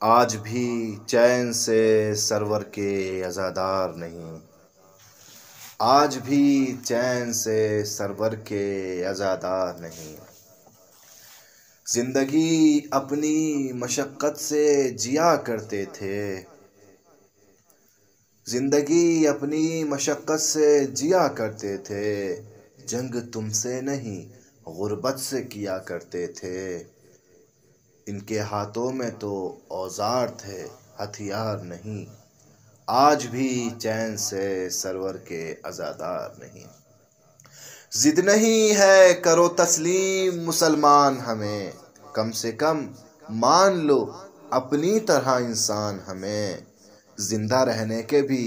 آج بھی چین سے سرور کے عزادار نہیں، آج بھی چین سے سرور کے عزادار نہیں۔ زندگی اپنی مشقت سے جیا کرتے تھے، زندگی اپنی مشقت سے جیا کرتے تھے، جنگ تم سے نہیں غربت سے کیا کرتے تھے۔ ان کے ہاتھوں میں تو اوزار تھے ہتھیار نہیں، آج بھی چین سے سرور کے عزادار نہیں۔ ضد نہیں ہے کرو تسلیم مسلمان ہمیں، کم سے کم مان لو اپنی طرح انسان ہمیں۔ زندہ رہنے کے بھی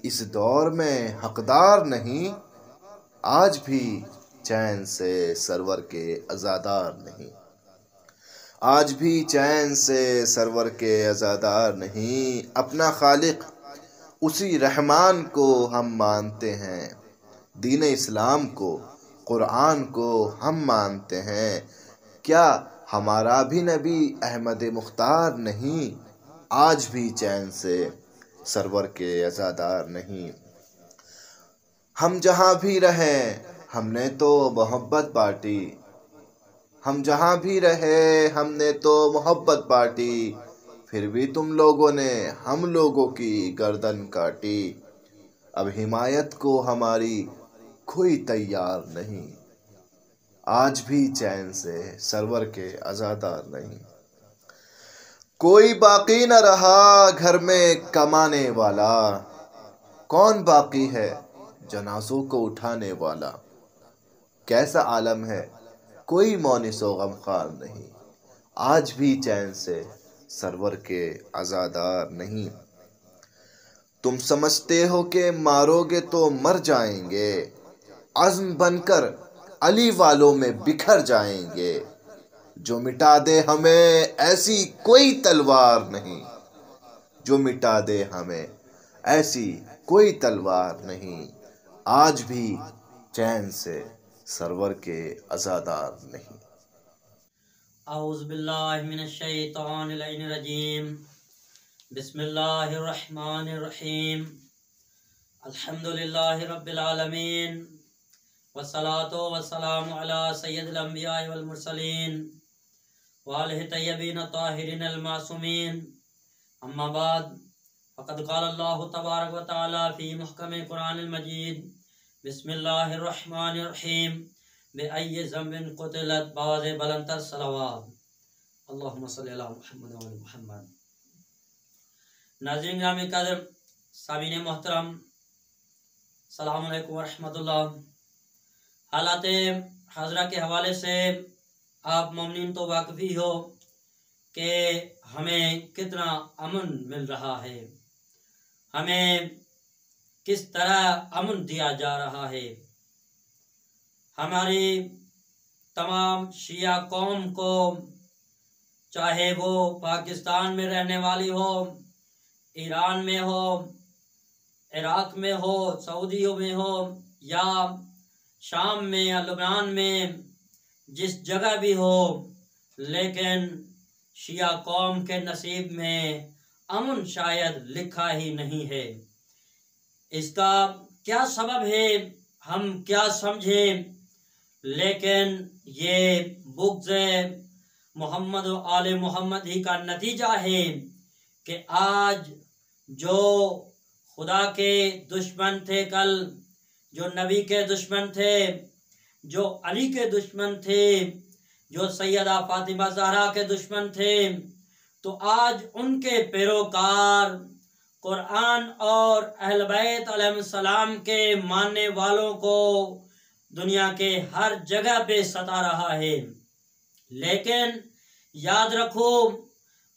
اس دور میں حقدار نہیں، آج بھی چین سے سرور کے عزادار نہیں۔ آج بھی چین سے سرور کے عزادار نہیں، اپنا خالق اسی رحمان کو ہم مانتے ہیں، دین اسلام کو قرآن کو ہم مانتے ہیں۔ کیا ہمارا بھی نبی احمد مختار نہیں، آج بھی چین سے سرور کے عزادار نہیں۔ ہم جہاں بھی رہے ہم نے تو محبت بانٹی، ہم جہاں بھی رہے ہم نے تو محبت بانٹی، پھر بھی تم لوگوں نے ہم لوگوں کی گردن کاٹی۔ اب حمایت کو ہماری کوئی تیار نہیں، آج بھی چین سے سرور کے عزادار نہیں۔ کوئی باقی نہ رہا گھر میں کمانے والا، کون باقی ہے جنازوں کو اٹھانے والا۔ کیسا عالم ہے کوئی مونس و غمخوار نہیں، آج بھی چین سے سرور کے عزادار نہیں۔ تم سمجھتے ہو کہ مارو گے تو مر جائیں گے، عزم بن کر علی والوں میں بکھر جائیں گے۔ جو مٹا دے ہمیں ایسی کوئی تلوار نہیں، جو مٹا دے ہمیں ایسی کوئی تلوار نہیں، آج بھی چین سے سرور کے عزادار نہیں۔ اعوذ باللہ من الشیطان اللعین الرجیم، بسم اللہ الرحمن الرحیم، الحمدللہ رب العالمین، والصلاة والسلام علی سید الانبیاء والمرسلین وآلہ طیبین الطاہرین المعصومین، اما بعد فقد قال اللہ تبارک و تعالی فی محکم قرآن المجید، بسم اللہ الرحمن الرحیم، بِأَيِّ ذنب قتلت، باز بلندتر صلوات، اللہم صلی علی محمد و علی محمد۔ ناظرین گرامی قدر، سامعین محترم، السلام علیکم ورحمۃ اللہ۔ حالات حاضرہ کے حوالے سے آپ مومنین تو واقف ہی ہو کہ ہمیں کتنا امن مل رہا ہے، ہمیں کس طرح امن دیا جا رہا ہے۔ ہماری تمام شیعہ قوم کو، چاہے وہ پاکستان میں رہنے والی ہو، ایران میں ہو، عراق میں ہو، سعودیوں میں ہو، یا شام میں یا لبنان میں، جس جگہ بھی ہو، لیکن شیعہ قوم کے نصیب میں امن شاید لکھا ہی نہیں ہے۔ اس کا کیا سبب ہے ہم کیا سمجھیں، لیکن یہ بغض محمد و آل محمد ہی کا نتیجہ ہے کہ آج جو خدا کے دشمن تھے، کل جو نبی کے دشمن تھے، جو علی کے دشمن تھے، جو سیدہ فاطمہ زہرا کے دشمن تھے، تو آج ان کے پیروکار قرآن اور اہل بیت علیہ السلام کے ماننے والوں کو دنیا کے ہر جگہ پہ ستا رہا ہے۔ لیکن یاد رکھو،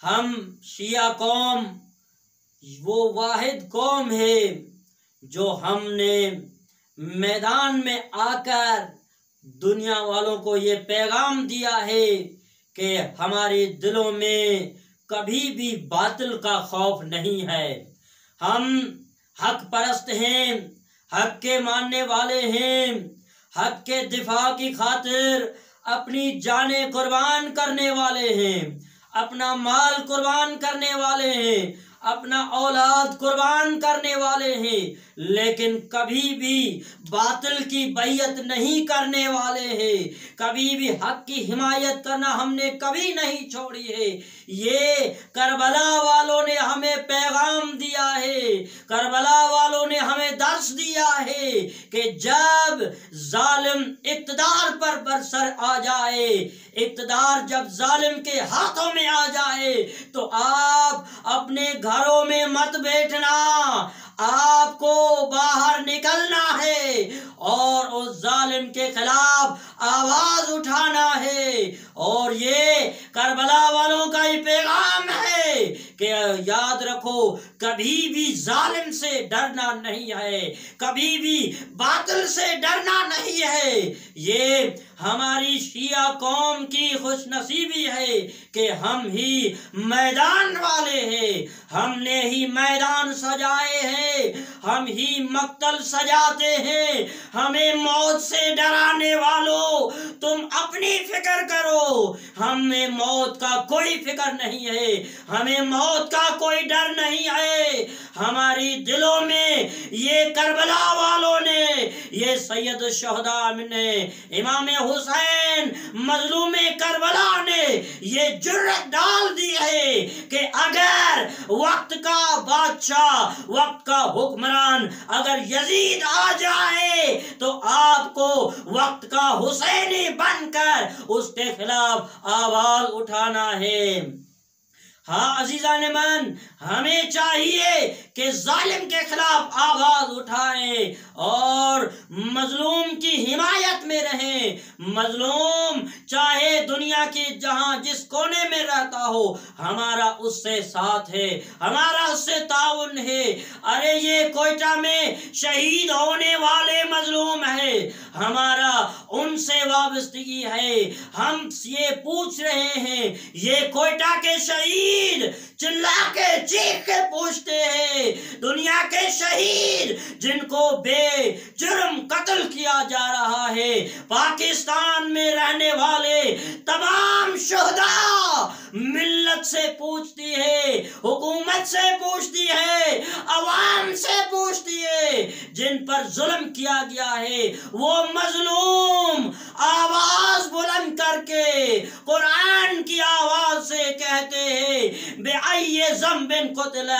ہم شیعہ قوم وہ واحد قوم ہے جو ہم نے میدان میں آ کر دنیا والوں کو یہ پیغام دیا ہے کہ ہمارے دلوں میں کبھی بھی باطل کا خوف نہیں ہے۔ ہم حق پرست ہیں، حق کے ماننے والے ہیں، حق کے دفاع کی خاطر اپنی جانیں قربان کرنے والے ہیں۔ اپنا مال قربان کرنے والے ہیں، اپنا اولاد قربان کرنے والے ہیں، لیکن کبھی بھی باطل کی بیعت نہیں کرنے والے ہیں، کبھی بھی حق کی حمایت کرنا ہم نے کبھی نہیں چھوڑی ہے۔ یہ کربلا والوں نے ہمیں پیغام دیا ہے، کربلا والوں نے ہمیں درس دیا ہے کہ جب ظالم اقتدار پر برسر آ جائے، اقتدار جب ظالم کے ہاتھوں میں آ جائے تو آپ اپنے گھروں میں مت بیٹھنا، آپ کو باہر نکلنا ہے اور اس ظالم کے خلاف آواز اٹھانا ہے۔ اور یہ کربلا والوں کا ہی پیغام ہے کہ یاد رکھو، کبھی بھی ظالم سے ڈرنا نہیں ہے، کبھی بھی باطل سے ڈرنا نہیں ہے۔ یہ ہماری شیعہ قوم کی خوش نصیبی ہے کہ ہم ہی میدان والے ہیں، ہم نے ہی میدان سجائے ہیں، ہم ہی مقتل سجاتے ہیں۔ ہمیں موت سے ڈرانے والوں، تم اپنی فکر کرو، ہمیں موت کا کوئی فکر نہیں ہے، ہمیں موت کا کوئی ڈر نہیں ہے۔ ہماری دلوں میں یہ کربلا والوں نے، یہ سید الشہداء نے، امام حسین مظلوم کربلا نے یہ جرأت ڈال دی ہے کہ اگر وقت کا بادشاہ، وقت کا حکمران اگر یزید آ جائے تو آپ کو وقت کا حسینی بن کر اس کے خلاف آواز اٹھانا ہے۔ ہاں عزیزان من، ہمیں چاہیے کہ ظالم کے خلاف آواز اٹھائیں اور مظلوم کی حمایت میں رہیں۔ مظلوم چاہے دنیا کی جہاں جس کونے میں رہتا ہو، ہمارا اس سے ساتھ ہے، ہمارا اس سے تعاون ہے۔ ارے یہ کوئٹہ میں شہید ہونے والے مظلوم ہیں، ہمارا ان سے وابستگی ہے۔ ہم یہ پوچھ رہے ہیں، یہ کوئٹہ کے شہید چلا کے چیخ کے پوچھتے ہیں، دنیا کے شہید جن کو بے جرم قتل کیا جا رہا ہے، پاکستان میں رہنے والے تمام شہداء ملت سے پوچھتی ہے، حکومت سے پوچھتی ہے، عوام سے پوچھتی ہے، جن پر ظلم کیا گیا ہے وہ مظلوم آواز بلند کر کے قرآن کی آواز سے کہتے ہیں بِأَيِّ ذَنبٍ قُتِلَ،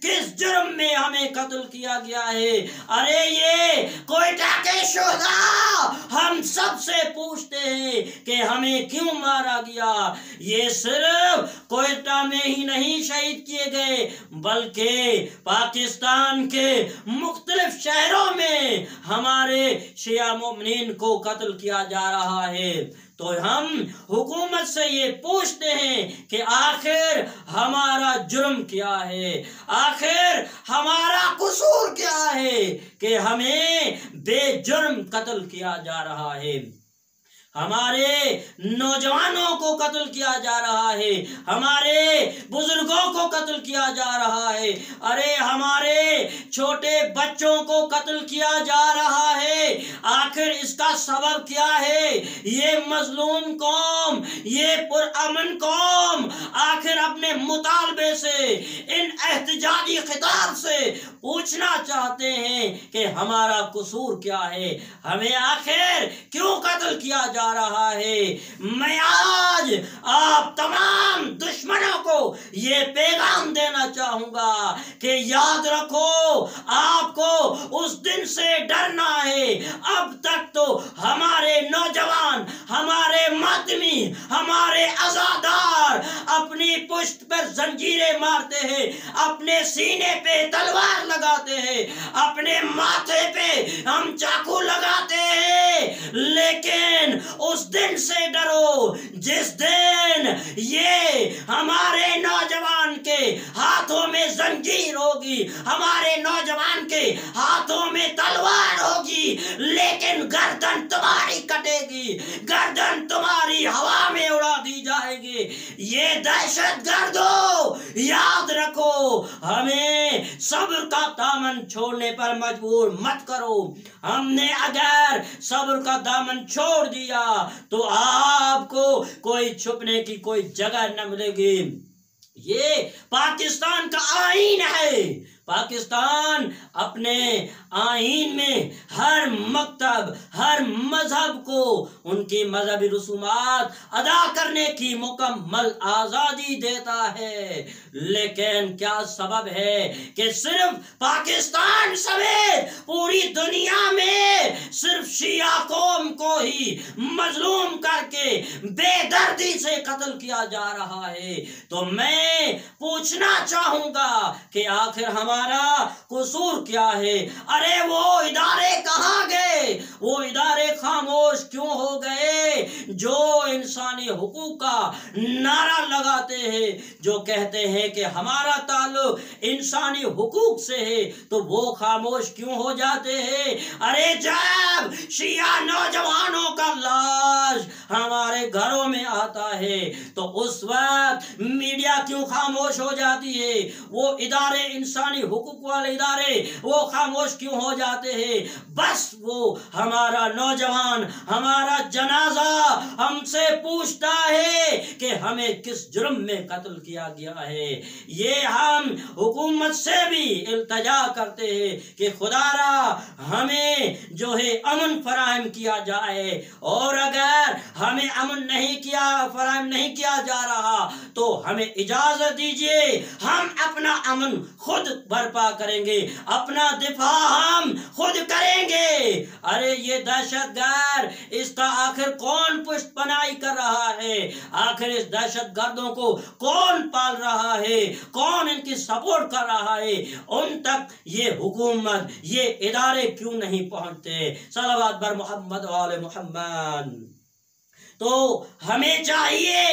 کس جرم میں ہمیں قتل کیا گیا ہے۔ ارے یہ کوئٹہ کے شہداء ہم سب سے پوچھتے ہیں کہ ہمیں کیوں مارا گیا۔ یہ صرف کوئٹہ میں ہی نہیں شہید کیے گئے بلکہ پاکستان کے مختلف شہروں میں ہمارے شیعہ مومنین کو قتل کیا جا رہا ہے۔ تو ہم حکومت سے یہ پوچھتے ہیں کہ آخر ہمارا جرم کیا ہے، آخر ہمارا قصور کیا ہے کہ ہمیں بے جرم قتل کیا جا رہا ہے۔ ہمارے نوجوانوں کو قتل کیا جا رہا ہے، ہمارے بزرگوں کو قتل کیا جا رہا ہے، ارے ہمارے چھوٹے بچوں کو قتل کیا جا رہا ہے۔ آخر اس کا سبب کیا ہے؟ یہ مظلوم قوم، یہ پرامن قوم آخر اپنے مطالبے سے، ان احتجاجی خطاب سے پوچھنا چاہتے ہیں کہ ہمارا قصور کیا ہے، ہمیں آخر کیوں قتل کیا جا رہا ہے۔ میں آج آپ تمام دشمنوں کو یہ پیغام دینا چاہوں گا کہ یاد رکھو، آپ کو اس دن سے ڈرنا ہے۔ اب تک تو ہمارے نوجوان، ہمارے ماتمی، ہمارے عزادار اپنی پشت پر زنجیریں مارتے ہیں، اپنے سینے پہ تلوار لگاتے ہیں، اپنے ماتھے پہ ہم چاقو لگاتے ہیں، لیکن اس دن سے ڈرو جس دن یہ ہمارے نوجوان کے ہاتھوں میں زنجیر ہوگی، ہمارے نوجوان کے ہاتھوں میں تلوار ہوگی، لیکن گردن تمہاری کٹے گی، گردن تمہاری ہوا میں اڑا دی جائے گی۔ یہ دہشت گردوں یاد رکھو، ہمیں صبر کا دامن چھوڑنے پر مجبور مت کرو۔ ہم نے اگر صبر کا دامن چھوڑ دیا تو آپ کو کوئی چھپنے کی کوئی جگہ نہ ملے گی۔ یہ پاکستان کا آئین ہے۔ پاکستان اپنے آئین میں ہر مکتب، ہر مذہب کو ان کی مذہبی رسومات ادا کرنے کی مکمل آزادی دیتا ہے، لیکن کیا سبب ہے کہ صرف پاکستان سمیت پوری دنیا میں صرف شیعہ قوم کو ہی مظلوم کر کے بے دردی سے قتل کیا جا رہا ہے؟ تو میں پوچھنا چاہوں گا کہ آخر ہمارا قصور کیا ہے؟ ارے وہ ادارے کہاں گئے؟ وہ ادارے خاموش کیوں ہو گئے جو انسانی حقوق کا نعرہ لگاتے ہیں، جو کہتے ہیں کہ ہمارا تعلق انسانی حقوق سے ہے، تو وہ خاموش کیوں ہو جاتے ہیں؟ ارے جب شیعہ نوجوانوں کا لاش ہمارے گھروں میں آتا ہے تو اس وقت میڈیا کیوں خاموش ہو جاتی ہے؟ وہ ادارے، انسانی حقوق والے ادارے، وہ خاموش کیوں ہو جاتے ہیں؟ بس وہ ہمارا نوجوان، ہمارا جنازہ ہم سے پوچھتا ہے کہ ہمیں کس جرم میں قتل کیا گیا ہے۔ یہ ہم حکومت سے بھی التجا کرتے ہیں کہ خدا را ہمیں جو ہے امن فراہم کیا جائے، اور اگر ہمیں امن فراہم نہیں کیا جا رہا تو ہمیں اجازت دیجیے، ہم اپنا امن خود برپا کریں گے، اپنا دفاع ہم خود کریں گے۔ ارے یہ دہشت گرد، اس کا آخر کون پشت پناہی کر رہا ہے؟ آخر اس دہشت گردوں کو کون پال رہا ہے؟ کون ان کی سپورٹ کر رہا ہے؟ ان تک یہ حکومت، یہ ادارے کیوں نہیں پہنچتے؟ صلوات بر محمد و آل محمد۔ تو ہمیں چاہیے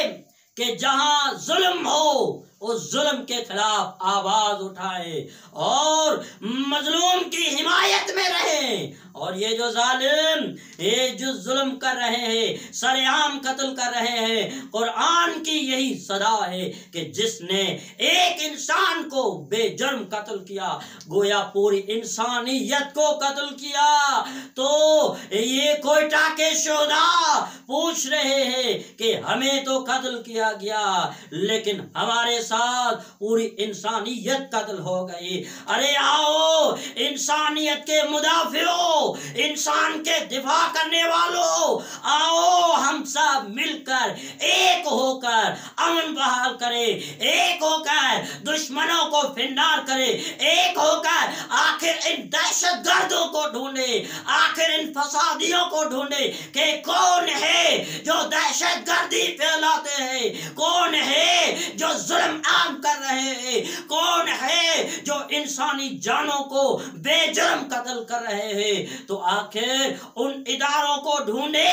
کہ جہاں ظلم ہو اس ظلم کے خلاف آواز اٹھائے اور مظلوم کی حمایت میں رہیں، اور یہ جو ظالم، یہ جو ظلم کر رہے ہیں، سر عام قتل کر رہے ہیں، قرآن کی یہی صدا ہے کہ جس نے ایک انسان کو بے جرم قتل کیا گویا پوری انسانیت کو قتل کیا۔ تو یہ کوئٹہ کے شہداء پوچھ رہے ہیں کہ ہمیں تو قتل کیا گیا لیکن ہمارے ساتھ پوری انسانیت قتل ہو گئی۔ ارے آؤ انسانیت کے مدافعوں، انسان کے دفاع کرنے والوں، آؤ ہم سب مل کر ایک ہو کر امن بحال کرے، ایک ہو کر دشمنوں کو فنار کرے، ایک ہو کر آخر ان دہشت گردوں کو ڈھونڈے، آخر ان فسادیوں کو ڈھونڈے کہ کون ہے جو دہشت گردی پھیلاتے ہیں، کون ہے جو ظلم عام کر رہے ہیں، کون ہے جو انسانی جانوں کو بے جرم قتل کر رہے ہیں۔ تو آخر ان اداروں کو ڈھونڈے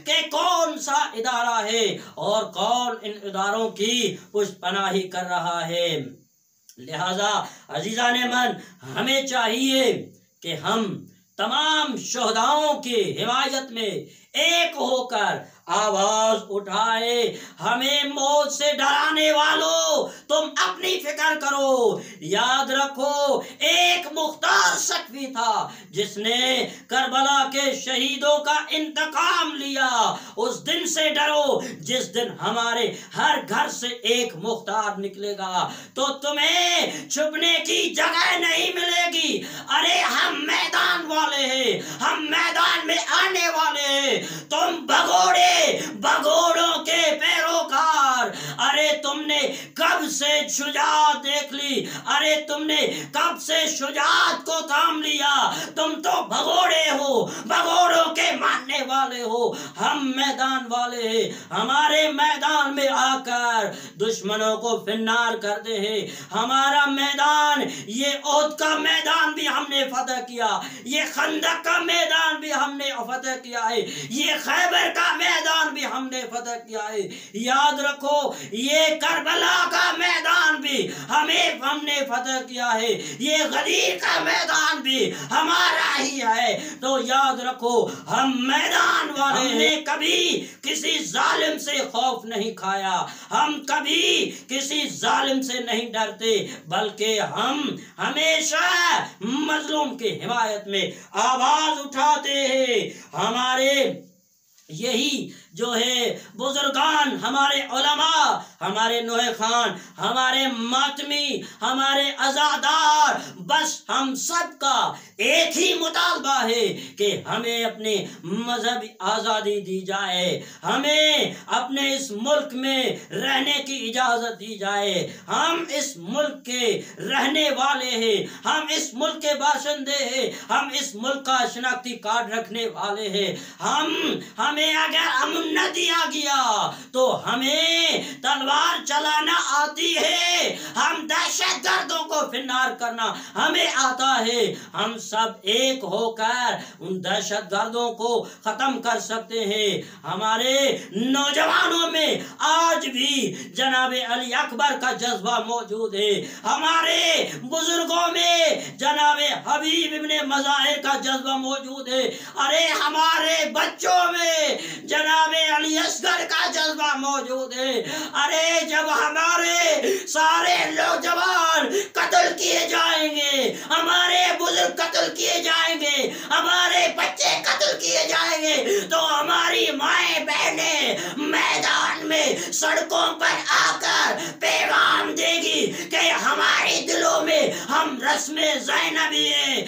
کہ کون سا ادارہ ہے اور کون ان اداروں کی پشت پناہی کر رہا ہے۔ لہذا عزیزان من، ہمیں چاہیے کہ ہم تمام شہداؤں کی حمایت میں ایک ہو کر آواز اٹھائے۔ ہمیں موت سے ڈرانے والوں، تم اپنی فکر کرو، یاد رکھو ایک مختار سکفی تھا جس نے کربلا کے شہیدوں کا انتقام لیا۔ اس دن سے ڈرو جس دن ہمارے ہر گھر سے ایک مختار نکلے گا تو تمہیں چھپنے کی جگہ نہیں ملے گی۔ ارے ہم میدان والے ہیں، ہم میدان میں آنے والے ہیں، تم بگوڑوں کے پیروکار، ارے تم نے کب سے شجاعت دیکھ لی؟ ارے تم نے کب سے شجاعت کو تھام لیا؟ تم تو بگوڑے ہو، بگوڑوں کے ماننے والے ہو۔ ہم میدان والے ہیں، ہمارے میدان میں آ کر دشمنوں کو فنار کرتے ہیں۔ ہمارا میدان، یہ احد کا میدان بھی ہم نے فتح کیا، یہ خندق کا میدان بھی ہم نے فتح کیا ہے، یہ خیبر کا میدان بھی ہم نے فتح کیا ہے۔ یاد رکھو یہ کربلا کا میدان بھی ہم نے فتح کیا ہے، یہ غدیر کا میدان بھی ہمارا ہی ہے۔ تو یاد رکھو ہم میدان والے، ہم نے کبھی کسی ظالم سے خوف نہیں کھایا، ہم کبھی کسی ظالم سے نہیں ڈرتے، بلکہ ہم ہمیشہ مظلوم کی حمایت میں آواز اٹھاتے ہیں۔ ہمارے یہی جو ہے بزرگان، ہمارے علماء، ہمارے نوح خان، ہمارے ماتمی، ہمارے عزادار، بس ہم سب کا ایک ہی مطالبہ ہے کہ ہمیں اپنے مذہبی آزادی دی جائے، ہمیں اپنے اس ملک میں رہنے کی اجازت دی جائے۔ ہم اس ملک کے رہنے والے ہیں، ہم اس ملک کے باشندے ہیں، ہم اس ملک کا شناختی کارڈ رکھنے والے ہیں۔ ہمیں اگر امن نہ دیا گیا تو ہمیں تلوار چلانا آتی ہے، ہم دہشت گردوں کو فنار کرنا ہمیں آتا ہے۔ ہم سب ایک ہو کر ان دہشت گردوں کو ختم کر سکتے ہیں۔ ہمارے نوجوانوں میں آج بھی جناب علی اکبر کا جذبہ موجود ہے، ہمارے بزرگوں میں جناب حبیب ابن مظاہر کا جذبہ موجود ہے، ارے ہمارے بچوں میں جناب علی اصغر کا جذبہ موجود ہے۔ ارے جب ہمارے سارے نوجوان قتل کیے جائیں گے، ہمارے بزرگ قتل کیے جائیں گے، ہمارے بچے قتل کیے جائیں گے، تو ہماری مائیں بہنیں میدان میں سڑکوں پر آ کر پیغام دے گی کہ ہمارے دلوں میں ہم رسم زینبی ہیں،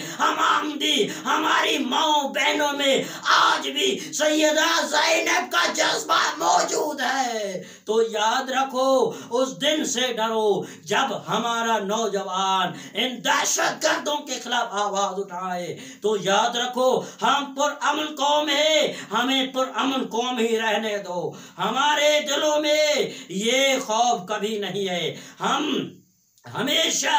ہماری ماؤں بہنوں میں آج بھی سیدہ زینب کا جذبہ موجود ہے۔ تو یاد رکھو اس دن سے ڈرو جب ہمارا نوجوان ان دہشت گردوں کے خلاف آواز اٹھائے۔ تو یاد رکھو ہم پرامن قوم ہیں، ہمیں پرامن قوم ہی رہنے دو، ہمارے دلوں میں یہ خوف کبھی نہیں ہے۔ ہم ہمیشہ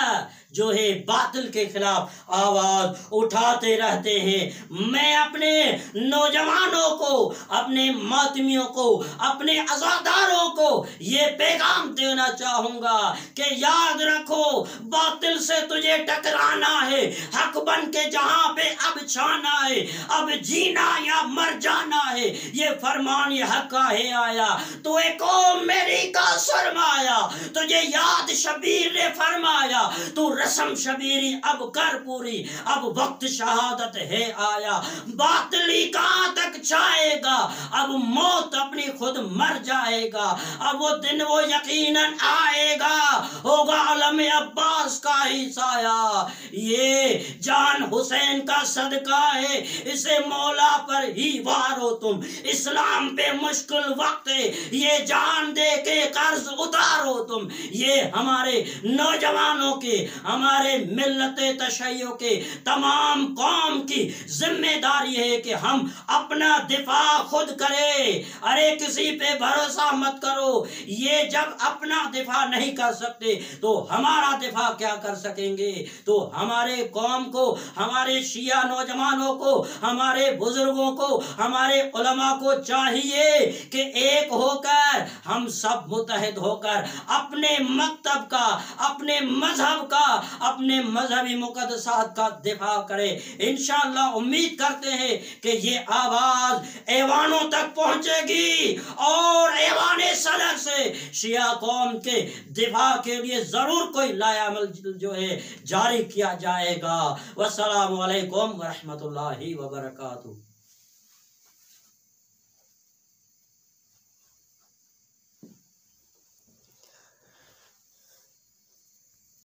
جو ہے باطل کے خلاف آواز اٹھاتے رہتے ہیں۔ میں اپنے نوجوانوں کو، اپنے ماتمیوں کو، اپنے عزاداروں کو یہ پیغام دینا چاہوں گا کہ یاد رکھو باطل سے تجھے ٹکرانا ہے، حق بن کے جہاں پہ اب چھانا ہے، اب جینا یا مر جانا ہے، یہ فرمان یہ حق کا ہے آیا، تو ایک قوم میری کا سرمایا، تجھے یاد شبیر نے فرمایا، تو رسم شبیری اب کر پوری، اب وقت شہادت ہے آیا، باطلی کہاں تک چھائے گا، اب موت اپنی خود مر جائے گا، اب وہ دن وہ یقیناً آئے گا، ہوگا علم عباس کا ہی سایہ، یہ جان حسین کا صدقہ ہے، اسے مولا پر ہی وارو تم، اسلام پہ مشکل وقت ہے، یہ جان دے کے قرض اتارو تم، یہ ہمارے نوجوانوں کے، ہمارے ملت تشیع کے تمام قوم کی ذمہ داری ہے کہ ہم اپنا دفاع خود کریں۔ ارے کسی پہ بھروسہ مت کرو، یہ جب اپنا دفاع نہیں کر سکتے تو ہمارا دفاع کیا کر سکیں گے؟ تو ہمارے قوم کو، ہمارے شیعہ نوجوانوں کو، ہمارے بزرگوں کو، ہمارے علماء کو چاہیے کہ ایک ہو کر ہم سب متحد ہو کر اپنے مکتب کا، اپنے مذہب کا، اپنے مذہبی مقدسات کا دفاع کرے۔ انشاءاللہ امید کرتے ہیں کہ یہ آواز ایوانوں تک پہنچے گی اور ایوان صدر سے شیعہ قوم کے دفاع کے لیے ضرور کوئی لائحہ عمل جو ہے جاری کیا جائے گا۔ والسلام علیکم ورحمۃ اللہ وبرکاتہ۔